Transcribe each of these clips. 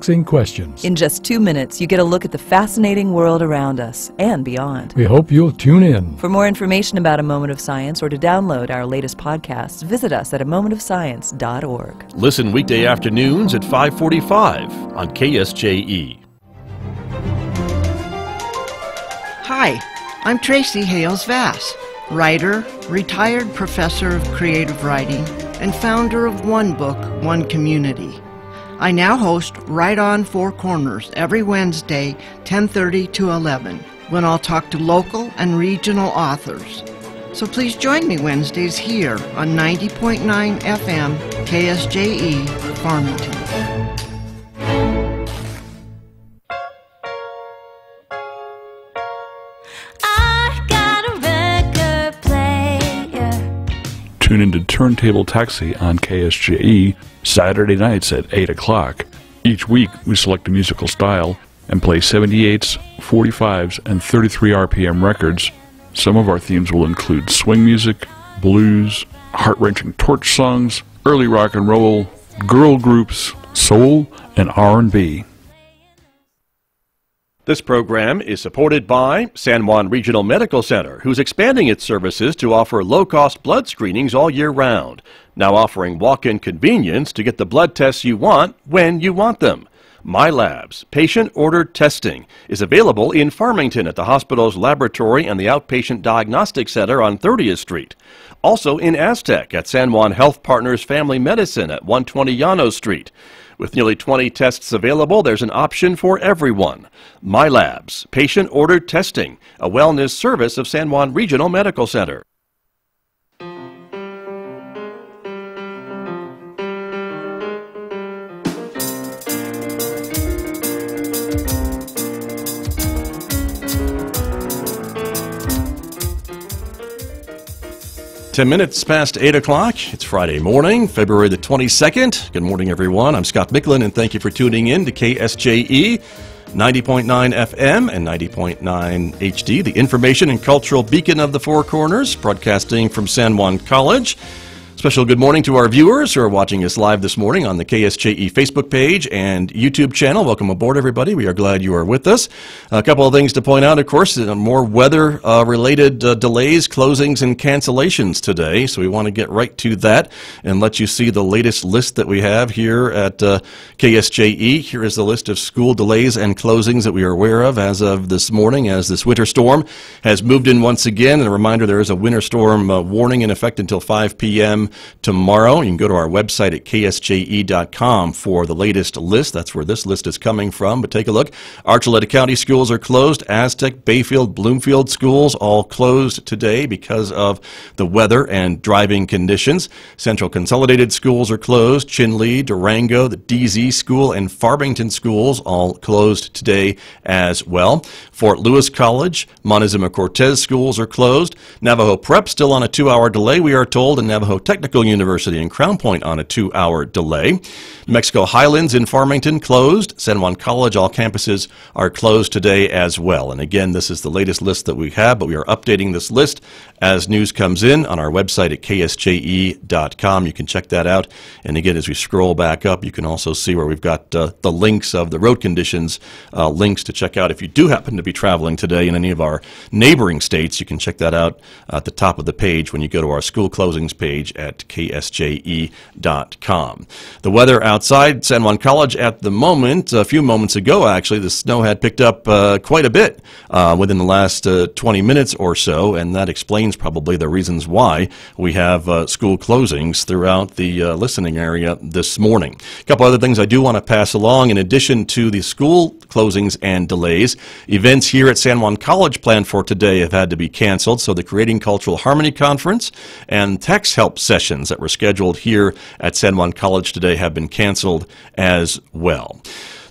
perplexing questions. In just 2 minutes, you get a look at the fascinating world around us and beyond. We hope you'll tune in. For more information about A Moment of Science or to download our latest podcasts, visit us at amomentofscience.org. Listen weekday afternoons at 5:45 on KSJE. Hi, I'm Tracy Hales-Vass, writer, retired professor of creative writing, and founder of One Book, One Community. I now host Right On Four Corners every Wednesday, 10:30 to 11, when I'll talk to local and regional authors. So please join me Wednesdays here on 90.9 FM KSJE Farmington. Tune into Turntable Taxi on KSJE Saturday nights at 8 o'clock. Each week, we select a musical style and play 78s, 45s, and 33 RPM records. Some of our themes will include swing music, blues, heart-wrenching torch songs, early rock and roll, girl groups, soul, and R&B. This program is supported by San Juan Regional Medical Center, who's expanding its services to offer low-cost blood screenings all year round, now offering walk-in convenience to get the blood tests you want when you want them. MyLabs, patient-ordered testing, is available in Farmington at the hospital's laboratory and the Outpatient Diagnostic Center on 30th Street. Also in Aztec at San Juan Health Partners Family Medicine at 120 Llanos Street. With nearly 20 tests available, there's an option for everyone. MyLabs, patient-ordered testing, a wellness service of San Juan Regional Medical Center. Ten minutes past 8 o'clock. It's Friday morning, February the 22nd. Good morning, everyone. I'm Scott Michlin, and thank you for tuning in to KSJE 90.9 FM and 90.9 HD, the information and cultural beacon of the Four Corners, broadcasting from San Juan College. Special good morning to our viewers who are watching us live this morning on the KSJE Facebook page and YouTube channel. Welcome aboard, everybody. We are glad you are with us. A couple of things to point out, of course, more weather-related delays, closings, and cancellations today. So we want to get right to that and let you see the latest list that we have here at KSJE. Here is the list of school delays and closings that we are aware of as of this morning, as this winter storm has moved in once again. And a reminder, there is a winter storm warning in effect until 5 p.m. tomorrow. You can go to our website at ksje.com for the latest list. That's where this list is coming from. But take a look. Archuleta County schools are closed. Aztec, Bayfield, Bloomfield schools all closed today because of the weather and driving conditions. Central Consolidated schools are closed. Chinle, Durango, the DZ school, and Farmington schools all closed today as well. Fort Lewis College, Montezuma Cortez schools are closed. Navajo Prep still on a 2-hour delay, we are told, and Navajo Technical University in Crown Point on a 2-hour delay. New Mexico Highlands in Farmington closed. San Juan College, all campuses are closed today as well. And again, this is the latest list that we have, but we are updating this list as news comes in on our website at ksje.com. You can check that out. And again, as we scroll back up, you can also see where we've got the links of the road conditions, links to check out. If you do happen to be traveling today in any of our neighboring states, you can check that out at the top of the page when you go to our school closings page at ksje.com. The weather outside San Juan College at the moment, a few moments ago actually, the snow had picked up quite a bit within the last 20 minutes or so, and that explains probably the reasons why we have school closings throughout the listening area this morning. A couple other things I do want to pass along. In addition to the school closings and delays, events here at San Juan College planned for today have had to be canceled. So the Creating Cultural Harmony Conference and tax help sessions that were scheduled here at San Juan College today have been canceled as well.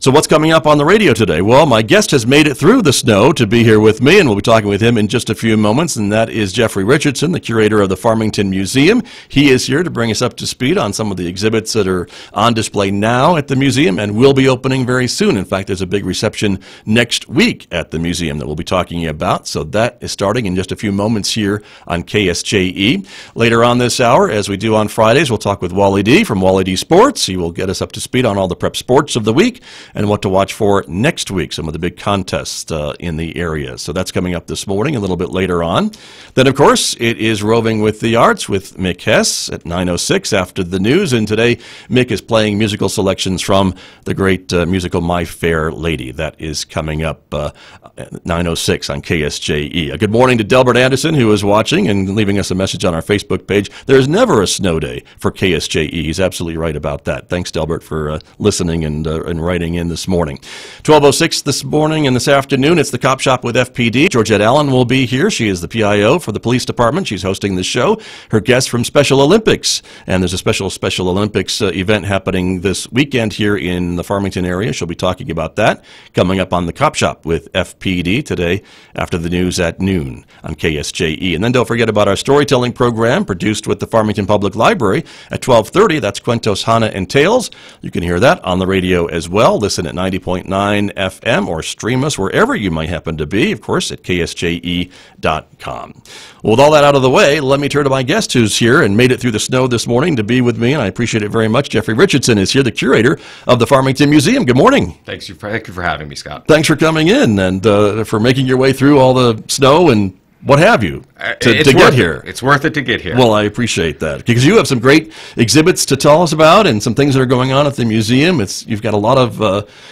So what's coming up on the radio today? Well, my guest has made it through the snow to be here with me, and we'll be talking with him in just a few moments, and that is Jeffrey Richardson, the curator of the Farmington Museum. He is here to bring us up to speed on some of the exhibits that are on display now at the museum and will be opening very soon. In fact, there's a big reception next week at the museum that we'll be talking about, so that is starting in just a few moments here on KSJE. Later on this hour, as we do on Fridays, we'll talk with Wally D. from Wally D. Sports. He will get us up to speed on all the prep sports of the week. and what to watch for next week, some of the big contests in the area. So that's coming up this morning, a little bit later on. Then, of course, it is Roving with the Arts with Mick Hess at 9:06 after the news. And today, Mick is playing musical selections from the great musical My Fair Lady. That is coming up at 9:06 on KSJE. Good morning to Delbert Anderson, who is watching and leaving us a message on our Facebook page. There's never a snow day for KSJE. He's absolutely right about that. Thanks, Delbert, for listening and writing in this morning. 12:06 this morning and this afternoon, it's the Cop Shop with FPD. Georgette Allen will be here. She is the PIO for the police department. She's hosting the show. Her guest from Special Olympics. And there's a Special Olympics event happening this weekend here in the Farmington area. She'll be talking about that coming up on the Cop Shop with FPD today after the news at noon on KSJE. And then don't forget about our storytelling program produced with the Farmington Public Library at 12:30. That's Cuentos, Hana, and Tales. You can hear that on the radio as well. Listen at 90.9 FM or stream us wherever you might happen to be, of course, at KSJE.com. Well, with all that out of the way, let me turn to my guest who's here and made it through the snow this morning to be with me, and I appreciate it very much. Jeffrey Richardson is here, the curator of the Farmington Museum. Good morning. Thank you for having me, Scott. Thanks for coming in and for making your way through all the snow and what have you to get here. It's worth it to get here. Well, I appreciate that because you have some great exhibits to tell us about and some things that are going on at the museum. You've got a lot of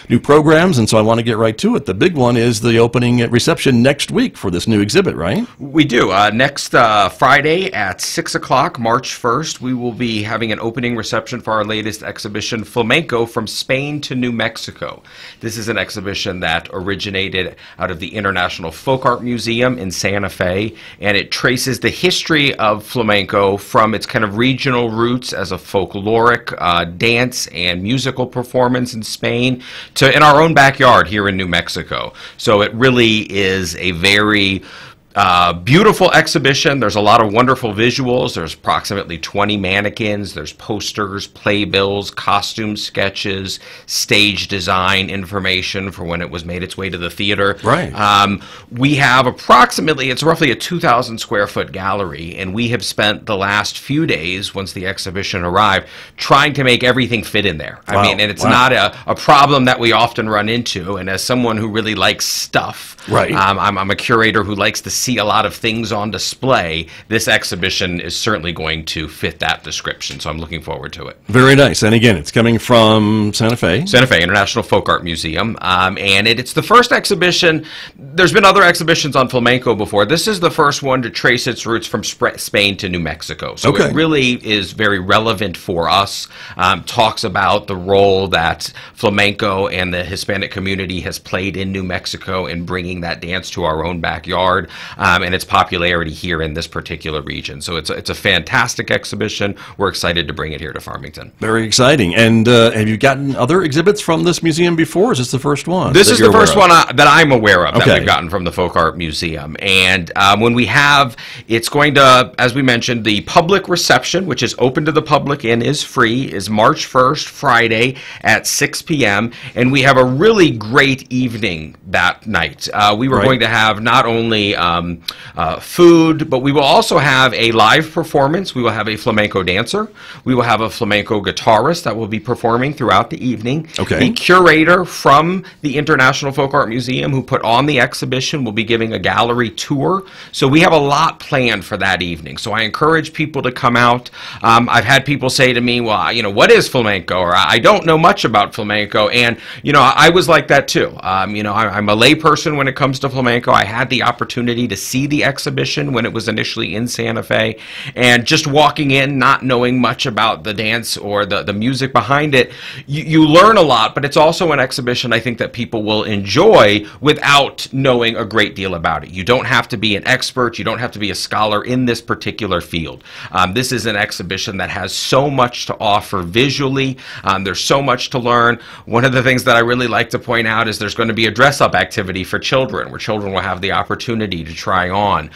new programs, and so I want to get right to it. The big one is the opening reception next week for this new exhibit, right? We do. Next Friday at 6 o'clock, March 1st, we will be having an opening reception for our latest exhibition, Flamenco from Spain to New Mexico. This is an exhibition that originated out of the International Folk Art Museum in Santa Fe, and it traces the history of flamenco from its kind of regional roots as a folkloric dance and musical performance in Spain to in our own backyard here in New Mexico. So it really is a very beautiful exhibition. There's a lot of wonderful visuals. There's approximately 20 mannequins. There's posters, playbills, costume sketches, stage design information for when it was made its way to the theater. Right. We have approximately, it's roughly a 2,000 square foot gallery, and we have spent the last few days, once the exhibition arrived, trying to make everything fit in there. Wow. I mean, and it's not a problem that we often run into, and as someone who really likes stuff, right. I'm a curator who likes to see a lot of things on display. This exhibition is certainly going to fit that description, so I'm looking forward to it. Very nice. And again, it's coming from Santa Fe. Santa Fe International Folk Art Museum, and it's the first exhibition. There's been other exhibitions on flamenco before. This is the first one to trace its roots from Spain to New Mexico. So okay. It really is very relevant for us. Talks about the role that flamenco and the Hispanic community has played in New Mexico in bringing that dance to our own backyard. And its popularity here in this particular region. So it's a fantastic exhibition. We're excited to bring it here to Farmington. Very exciting. And have you gotten other exhibits from this museum before? Or is this the first one? This is the first one that I'm aware of okay. that we've gotten from the Folk Art Museum. And when we have, it's going to, as we mentioned, the public reception, which is open to the public and is free, is March 1st, Friday at 6 p.m. And we have a really great evening that night. We were right. going to have not only food, but we will also have a live performance. We will have a flamenco dancer. We will have a flamenco guitarist that will be performing throughout the evening. Okay. The curator from the International Folk Art Museum who put on the exhibition will be giving a gallery tour. So we have a lot planned for that evening. So I encourage people to come out. I've had people say to me, well, what is flamenco? Or I don't know much about flamenco. And, I was like that too. I'm a layperson when it comes to flamenco. I had the opportunity to see the exhibition when it was initially in Santa Fe, and just walking in not knowing much about the dance or the music behind it, you learn a lot, but it's also an exhibition I think that people will enjoy without knowing a great deal about it. You don't have to be an expert, you don't have to be a scholar in this particular field. This is an exhibition that has so much to offer visually. There's so much to learn. One of the things that I really like to point out is there's going to be a dress-up activity for children, where children will have the opportunity to try on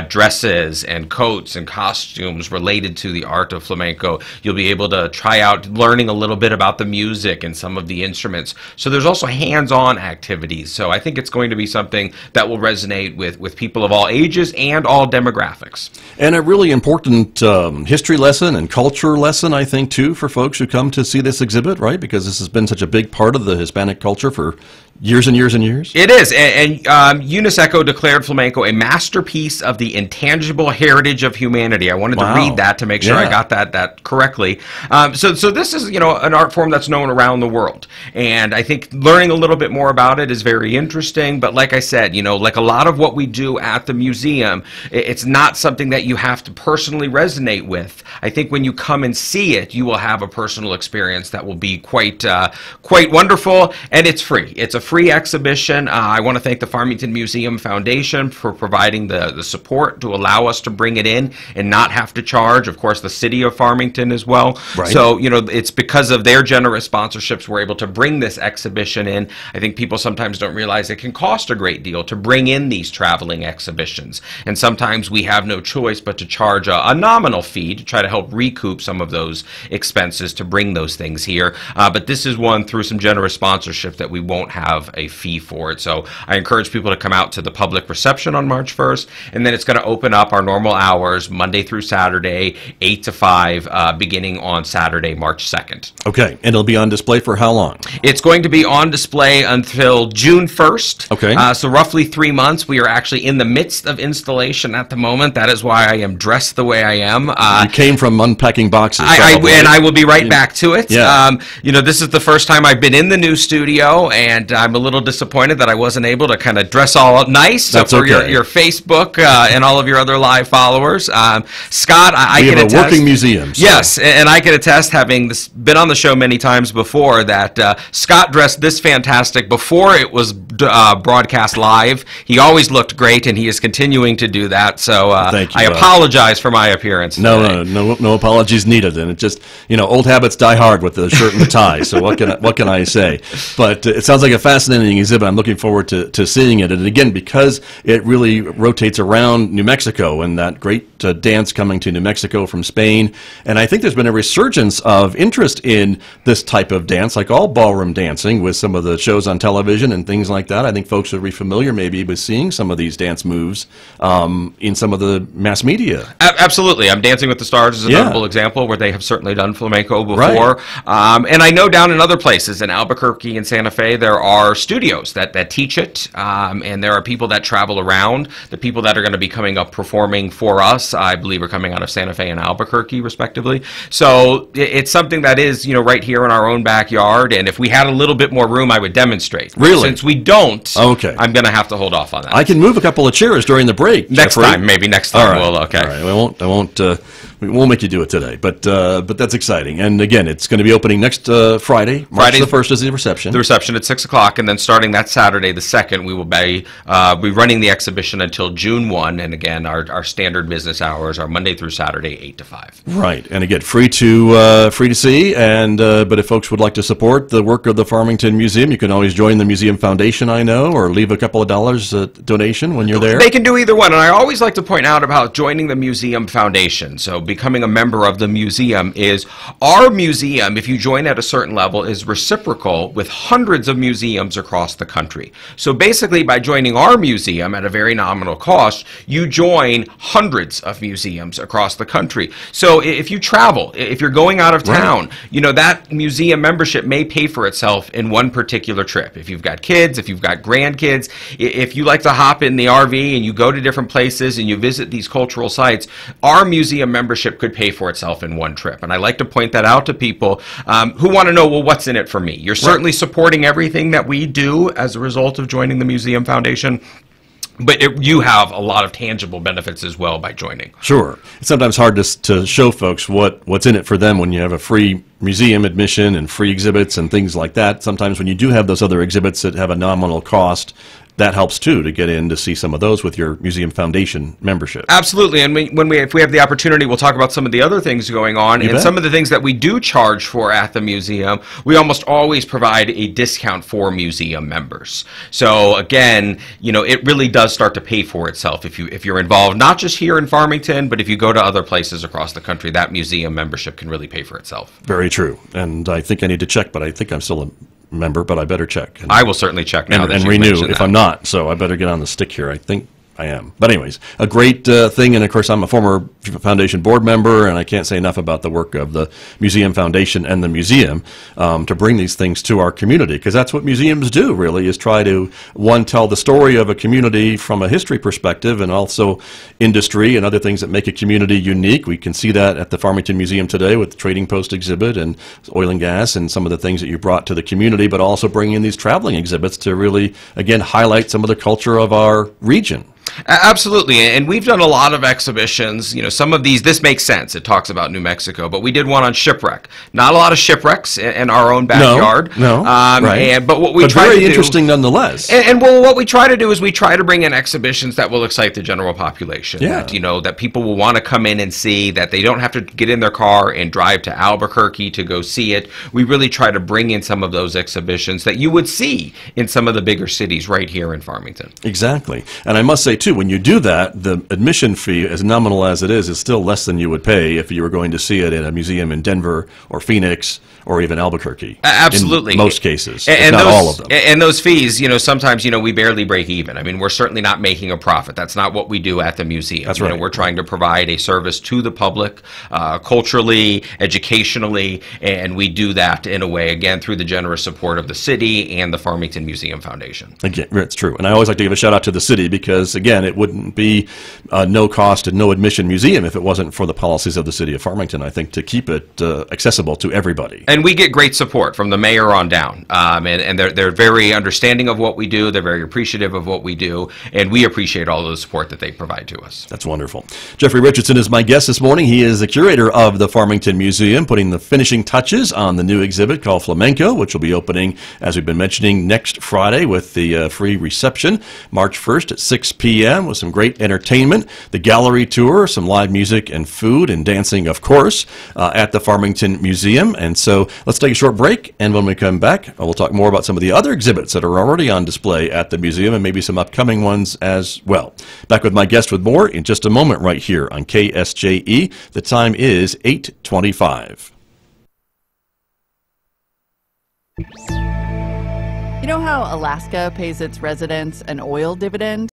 dresses and coats and costumes related to the art of flamenco. You'll be able to try out learning a little bit about the music and some of the instruments. So there's also hands-on activities. So I think it's going to be something that will resonate with people of all ages and all demographics. And a really important history lesson and culture lesson, I think, too, for folks who come to see this exhibit, right? Because this has been such a big part of the Hispanic culture for years and years and years. It is, and UNESCO declared flamenco a masterpiece of the intangible heritage of humanity. I wanted to read that to make sure I got that correctly. So this is, an art form that's known around the world, and I think learning a little bit more about it is very interesting. But like I said, like a lot of what we do at the museum, it's not something that you have to personally resonate with. I think when you come and see it, you will have a personal experience that will be quite wonderful, and it's free. It's a free exhibition. I want to thank the Farmington Museum Foundation for providing the support to allow us to bring it in and not have to charge. Of course, the city of Farmington as well. Right. So, it's because of their generous sponsorships we're able to bring this exhibition in. I think people sometimes don't realize it can cost a great deal to bring in these traveling exhibitions. And sometimes we have no choice but to charge a nominal fee to try to help recoup some of those expenses to bring those things here. But this is one through some generous sponsorship that we won't have a fee for it. So I encourage people to come out to the public reception on March 1st, and then it's going to open up our normal hours Monday through Saturday, 8 to 5, beginning on Saturday, March 2nd. Okay, and it'll be on display for how long? It's going to be on display until June 1st. Okay. So roughly 3 months. We are actually in the midst of installation at the moment. That is why I am dressed the way I am. You came from unpacking boxes. And I will be right back to it. Yeah. This is the first time I've been in the new studio, and I'm a little disappointed that I wasn't able to kind of dress all up nice. So for your Facebook and all of your other live followers. Scott, I can attest. We have a working museum. So. Yes, and I can attest, having been on the show many times before, that Scott dressed this fantastic before it was broadcast live. He always looked great, and he is continuing to do that. So thank you, I apologize for my appearance today. No apologies needed. And it just, old habits die hard with the shirt and the tie. So what can I say? But it sounds like a fascinating exhibit. I'm looking forward to seeing it. And again, because it really rotates around New Mexico and that great dance coming to New Mexico from Spain. And I think there's been a resurgence of interest in this type of dance, like all ballroom dancing, with some of the shows on television and things like that. I think folks would be familiar maybe with seeing some of these dance moves in some of the mass media. Absolutely. Dancing with the Stars is a notable example where they have certainly done flamenco before. Right. And I know down in other places, in Albuquerque and Santa Fe, there are studios that teach it, and there are people that travel around. The people that are going to be coming up performing for us, I believe, are coming out of Santa Fe and Albuquerque, respectively. So it's something that is, right here in our own backyard, and if we had a little bit more room, I would demonstrate. Really? Since we don't, okay, I'm going to have to hold off on that. I can move a couple of chairs during the break. Next Jeffrey. time, maybe next time. All right. Okay. All right. We won't make you do it today, but that's exciting. And again, it's going to be opening next Friday. March the 1st is the reception. The reception at 6 o'clock, and then starting that Saturday, the 2nd, we will be running the exhibition until June 1. And again, our standard business hours are Monday through Saturday, 8 to 5. Right, and again, free to see. And but if folks would like to support the work of the Farmington Museum, you can always join the Museum Foundation, I know, or leave a couple of dollars donation when you're there. They can do either one, and I always like to point out about joining the Museum Foundation. So becoming a member of the museum is, our museum, if you join at a certain level, is reciprocal with hundreds of museums across the country. So basically, by joining our museum at a very nominal cost, you join hundreds of museums across the country. So if you travel, if you're going out of town, that museum membership may pay for itself in one particular trip. If you've got kids, if you've got grandkids, if you like to hop in the RV and you go to different places and you visit these cultural sites, our museum membership could pay for itself in one trip. And I like to point that out to people who want to know, well, what's in it for me? You're certainly supporting everything that we do as a result of joining the Museum Foundation. But you have a lot of tangible benefits as well by joining. Sure. It's sometimes hard to show folks what's in it for them when you have a free museum admission and free exhibits and things like that, sometimes when you do have those other exhibits that have a nominal cost, that helps too to get in to see some of those with your Museum Foundation membership. Absolutely, and if we have the opportunity, we'll talk about some of the other things going on, and some of the things that we do charge for at the museum. We almost always provide a discount for museum members. So again, it really does start to pay for itself if you're involved, not just here in Farmington, but if you go to other places across the country. That museum membership can really pay for itself. Very true, and I think I need to check, but I think I'm still a member, but I better check. I will certainly check now and renew if I'm not. So I better get on the stick here. I think I am. But anyways, a great thing, and of course I'm a former foundation board member, and I can't say enough about the work of the Museum Foundation and the museum to bring these things to our community, because that's what museums do, really, is try to, one, tell the story of a community from a history perspective, and also industry and other things that make a community unique. We can see that at the Farmington Museum today with the Trading Post exhibit and oil and gas and some of the things that you brought to the community, but also bringing in these traveling exhibits to really, again, highlight some of the culture of our region. Absolutely, and we've done a lot of exhibitions. Some of these, this makes sense. It talks about New Mexico, but we did one on shipwreck. Not a lot of shipwrecks in our own backyard. No, right. But what we try very to do, interesting nonetheless. And what we try to do is we try to bring in exhibitions that will excite the general population. Yeah. That people will want to come in and see, that they don't have to get in their car and drive to Albuquerque to go see it. We really try to bring in some of those exhibitions that you would see in some of the bigger cities right here in Farmington. Exactly. And I must say, too, when you do that, the admission fee, as nominal as it is still less than you would pay if you were going to see it in a museum in Denver or Phoenix or even Albuquerque. Absolutely. In most cases, and if not those, all of them. And those fees, sometimes, we barely break even. I mean, we're certainly not making a profit. That's not what we do at the museum. That's right. We're trying to provide a service to the public, culturally, educationally, and we do that in a way, again, through the generous support of the city and the Farmington Museum Foundation. Again, it's true. And I always like to give a shout out to the city because, again, it wouldn't be no cost and no admission museum if it wasn't for the policies of the city of Farmington, I think, to keep it accessible to everybody. And we get great support from the mayor on down, and they're very understanding of what we do. They're very appreciative of what we do, and we appreciate all of the support that they provide to us. That's wonderful. Jeffrey Richardson is my guest this morning. He is the curator of the Farmington Museum, putting the finishing touches on the new exhibit called Flamenco, which will be opening, as we've been mentioning, next Friday with the free reception, March 1st at 6 p.m. with some great entertainment, the gallery tour, some live music and food and dancing, of course, at the Farmington Museum. And so let's take a short break, and when we come back, we'll talk more about some of the other exhibits that are already on display at the museum and maybe some upcoming ones as well. Back with my guest with more in just a moment right here on KSJE. The time is 8:25. You know how Alaska pays its residents an oil dividend?